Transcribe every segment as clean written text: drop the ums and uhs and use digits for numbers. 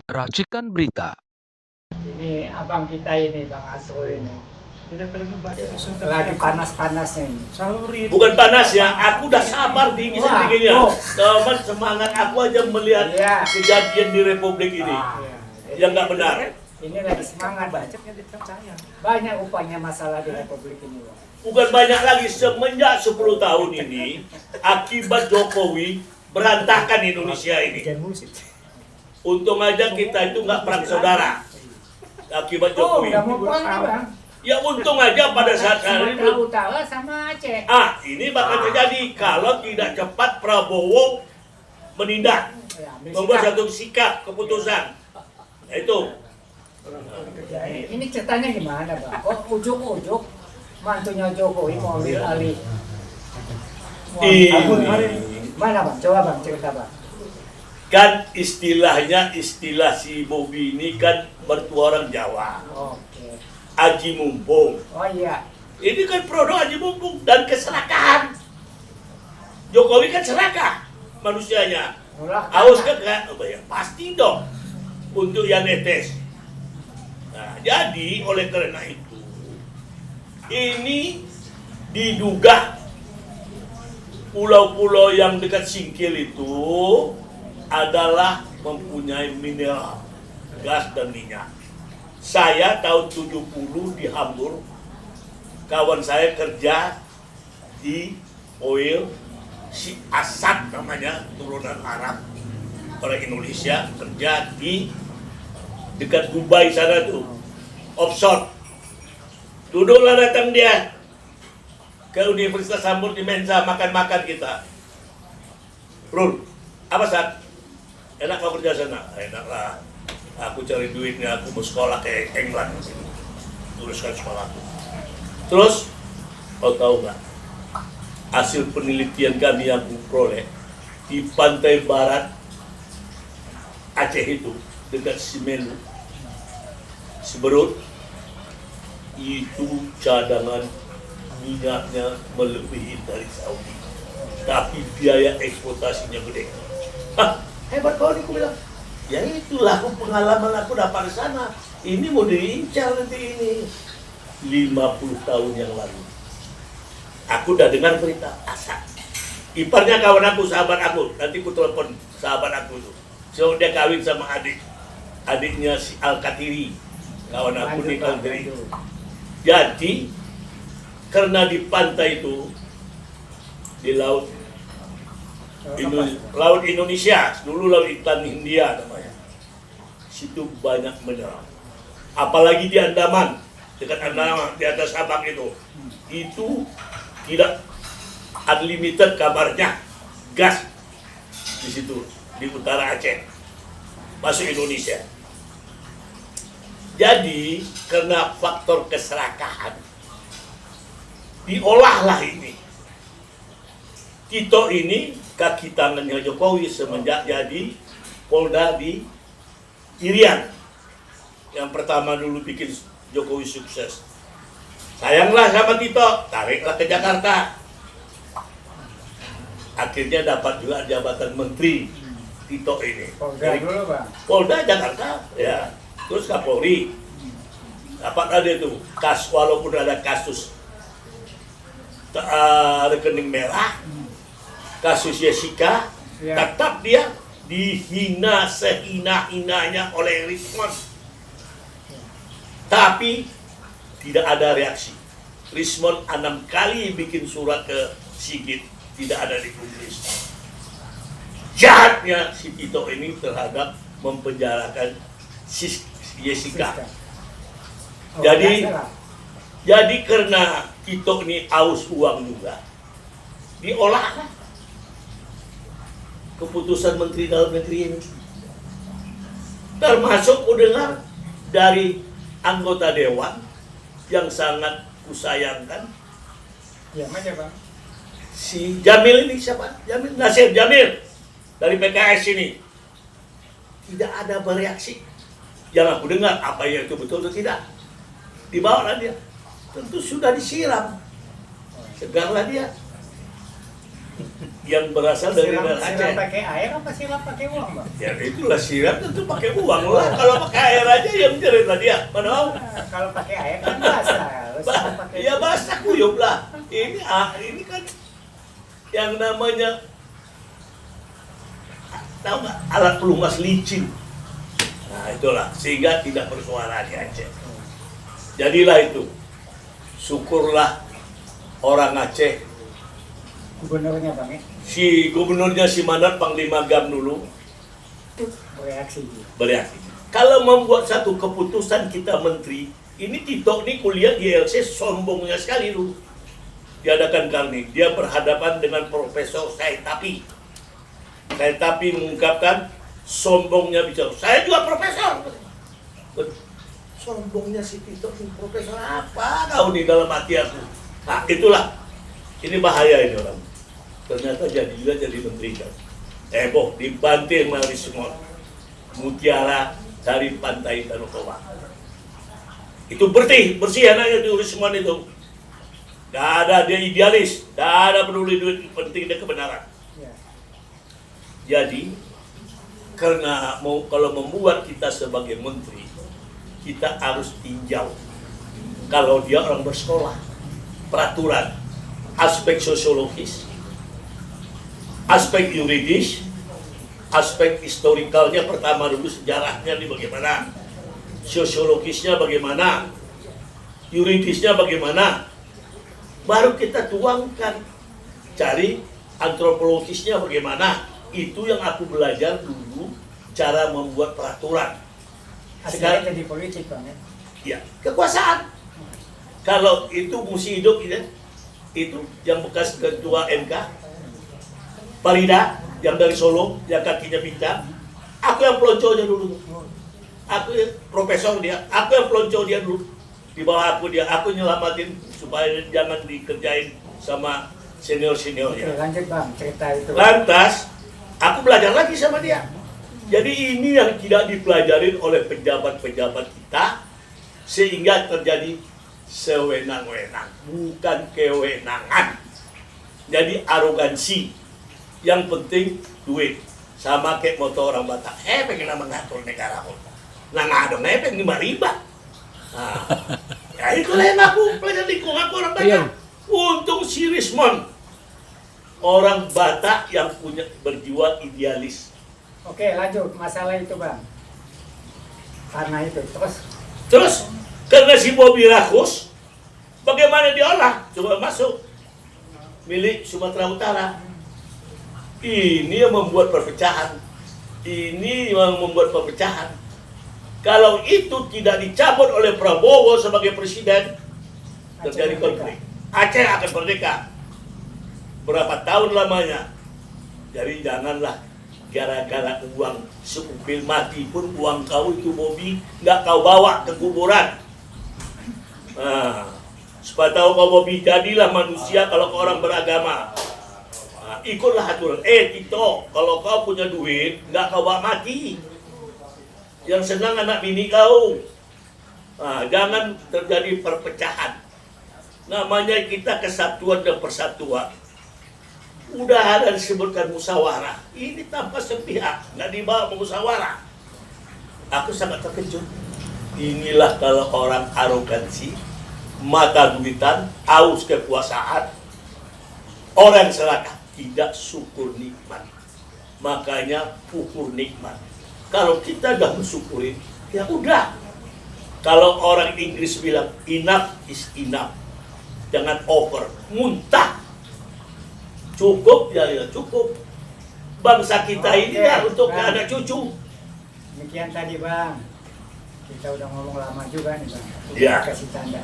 Racikan berita. Ini abang kita ini, Bang Asrul ini. Lagi panas-panasnya ini. Bukan panas ya, aku udah sabar dingin sedikitnya. Teman semangat aku aja melihat kejadian di Republik ini yang nggak benar. Ini lagi semangat, banyak upahnya masalah di Republik ini, Bang. Bukan banyak lagi, semenjak 10 tahun ini akibat Jokowi berantakan Indonesia ini. Untung aja kita itu nggak perang saudara akibat Jokowi. Udah mau perang nih, Bang. Ya untung aja pada saat hari Sumatera Utara sama Aceh. ini bakal terjadi kalau tidak cepat Prabowo menindak, membuat satu sikap keputusan. Nah, itu. Ini ceritanya gimana, Bang? Kok ujuk-ujuk mantunya Jokowi mau ambil alih? Mana, Bang? Coba, Bang, cerita, Bang. Kan istilahnya, istilah si Bobi ini kan mertua orang Jawa. Oke. Aji mumpung. Oh iya. Ini kan produk aji mumpung dan keserakahan. Jokowi kan serakah manusianya. Haus kan? Oh, ya, pasti dong untuk yang netes. Nah, jadi oleh karena itu ini diduga pulau-pulau yang dekat Singkil itu adalah mempunyai mineral, gas dan minyak. Saya tahun 70 di Hamburg, kawan saya kerja di oil, si Asad namanya, turunan Arab, orang Indonesia, kerja di dekat Dubai sana tuh, offshore. Duduklah datang dia ke Universitas Hamburg di Mensa, makan-makan kita. Rul, apa Sat? Enak kau kerja sana? Enak lah. Aku cari duitnya, aku mau sekolah ke England. Luruskan sekolahku. Terus, kau tahu nggak? Hasil penelitian kami yang aku peroleh di pantai barat Aceh itu, dekat Simelu, Siberut, itu cadangan minyaknya melebihi dari Saudi. Tapi biaya eksploitasinya gede. Hah, hebat kau nih, aku bilang. Ya itulah pengalaman aku dapat di sana. Ini mau diincar nanti ini. 50 tahun yang lalu. Aku udah dengar berita Asad. Iparnya kawan aku, sahabat aku. Nanti aku telepon sahabat aku tuh. So dia kawin sama adiknya si Al-Katiri. Kawan aku di Katiri. Jadi karena di pantai itu di laut Indonesia, dulu laut ikan Hindia namanya. Situ banyak mineral. Apalagi di Andaman, dekat Andaman, di atas Sabang itu tidak unlimited kabarnya gas di situ di utara Aceh masuk Indonesia. Jadi karena faktor keserakahan diolahlah ini. Tito ini kaki tangannya Jokowi semenjak jadi Polda di Irian. Yang pertama dulu bikin Jokowi sukses. Sayanglah sama Tito, tariklah ke Jakarta. Akhirnya dapat juga jabatan menteri Tito ini. Polda dulu, Bang. Polda Jakarta, ya. Terus Kapolri. Dapat ada itu, walaupun ada kasus rekening merah, kasus Jessica, tetap dia dihina sehina-hinanya oleh Rismon. Tapi tidak ada reaksi. Rismon 6 kali bikin surat ke Sigit, tidak ada dipublis. Jahatnya si Tito ini terhadap mempenjarakan si Jessica. Jadi karena Tito ini aus uang juga, diolah keputusan Menteri Dalam Negeri ini. Termasuk kudengar dari anggota Dewan yang sangat kusayangkan. Ya, mana, Bang? Si Jamil ini siapa? Jamil, Nasir Jamil dari PKS ini. Tidak ada bereaksi. Yang aku dengar, apa yang itu betul atau tidak. Dibawalah dia. Tentu sudah disiram. Segarlah dia. yang berasal dari Siram Aceh. pakai air apa siram pakai uang, Bang? Ya itulah siram tentu pakai uang lah. Kalau pakai air aja yang jerit lah dia. Mana mau? Nah, kalau pakai air kan basah. Harus pakai Ya basah kuyup lah. Ini kan yang namanya tahu nggak alat pelumas licin. Nah itulah sehingga tidak bersuara di Aceh. Jadilah itu. Syukurlah orang Aceh. Gubernurnya, Bang, ya? Si gubernurnya si Manat Panglima Gam dulu Bereaksi. bereaksi. Kalau membuat satu keputusan kita menteri, ini Tito nih kuliah di LC sombongnya sekali dulu. Diadakan kali dia berhadapan dengan Profesor Said Tapi. Said Tapi mengungkapkan sombongnya bicara. Saya juga profesor. Sombongnya si Tito ini profesor apa kau nih dalam hati aku. Nah itulah. Ini bahaya ini orang. Ternyata jadi menteri kan. Dibanting melalui semua mutiara dari pantai Danau Toba. Itu bersih anaknya di Rismon itu. Gak ada dia idealis, gak ada peduli duit, penting dia kebenaran. Ya. Jadi karena kalau membuat kita sebagai menteri, kita harus tinjau. Kalau dia orang bersekolah, peraturan, aspek sosiologis, aspek yuridis, aspek historikalnya pertama dulu sejarahnya di bagaimana, sosiologisnya bagaimana, yuridisnya bagaimana, baru kita tuangkan, cari antropologisnya bagaimana. Itu yang aku belajar dulu cara membuat peraturan. Sekarang jadi politik, Bang, ya? Ya, kekuasaan. Kalau itu mesti hidup itu yang bekas ketua MK Farida yang dari Solo yang kakinya pincang, aku yang pelonconya dulu, aku yang profesor dia, aku yang pelonco dia dulu, di bawah aku nyelamatin supaya jangan dikerjain sama seniornya. Oke, lanjut, Bang, cerita itu. Lantas aku belajar lagi sama dia. Jadi ini yang tidak dipelajarin oleh pejabat-pejabat kita sehingga terjadi sewenang-wenang, bukan kewenangan. Jadi arogansi. Yang penting duit. Sama kayak motor orang Batak. Pengen mengatur negara kok. Nah ngadong pengen riba. Nah, ya itulah yang aku pelajar di aku orang Batak. Untung si Rismon orang Batak yang punya berjiwa idealis. Oke, lanjut masalah itu, Bang. Karena itu Terus karena si Bobi Rakus, bagaimana diolah? Coba masuk milik Sumatera Utara. Ini yang membuat perpecahan. Kalau itu tidak dicabut oleh Prabowo sebagai presiden, terjadi konflik. Aceh akan merdeka. Berapa tahun lamanya? Jadi janganlah gara-gara uang seupil mati pun uang kau itu Bobi nggak kau bawa ke kuburan. Nah, supaya tahu kau Bobi, jadilah manusia kalau kau orang beragama. Nah, ikutlah aturan. Tito, kalau kau punya duit nggak kau bawa mati. Yang senang anak bini kau. Nah, jangan terjadi perpecahan. Namanya kita kesatuan dan persatuan. Udah ada disebutkan musyawarah. Ini tanpa sepihak, nggak dibawa musyawarah. Aku sangat terkejut. Inilah kalau orang arogansi, mata duitan, aus kekuasaan, orang serakah, tidak syukur nikmat. Makanya pukul nikmat. Kalau kita udah mensyukuri, ya udah. Kalau orang Inggris bilang enough is enough, jangan over, muntah. Cukup ya cukup. Bangsa kita ini ya untuk anak cucu. Demikian tadi, Bang. Kita udah ngomong lama juga nih, Bang. Ya. Kasih tanda.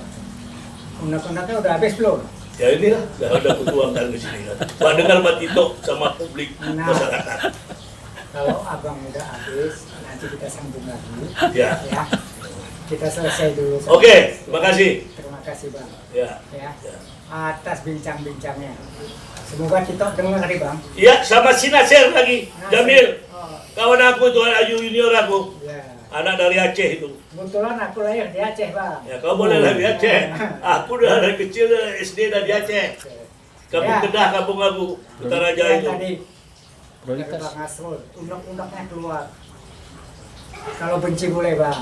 Undang-undangnya udah habis belum? Ya inilah, udah kutuangkan ke sini kan. Pak dengar Pak Tito sama publik masyarakat. Kalau Abang udah habis, nanti kita sambung lagi. Ya. Ya. Kita selesai dulu. Oke, terima kasih. Terima kasih, Bang. Ya. Ya. Atas bincang-bincangnya. Semoga kita dengar nih, Bang. Iya, sama si Nasir lagi, Jamil. Oh. Kawan aku tuh Ayu junior aku. Ya. Anak dari Aceh itu. Kebetulan aku lahir di Aceh, Bang. Ya, kau boleh lah di Aceh. Aku udah dari kecil SD dari Aceh. Oke. Kampung Ya. Kedah, Kampung Abu, Utaraja Yang itu. tadi dari Prioritas. Bang Asrul, undang-undangnya keluar. Kalau benci boleh bang,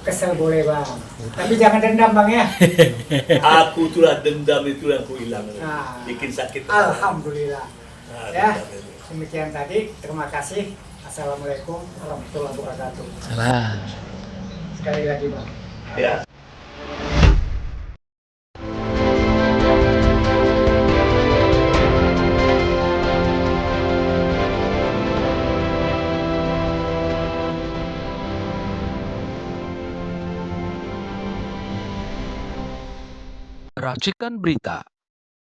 kesel boleh bang, tapi jangan dendam bang ya. Aku itulah dendam itu yang ku hilang. Nah. Bikin sakit. Alhamdulillah. Nah, Ya, dendam itu. demikian tadi. Terima kasih. Assalamualaikum warahmatullahi wabarakatuh. Salah. Sekali lagi bang. Ya. Racikan Berita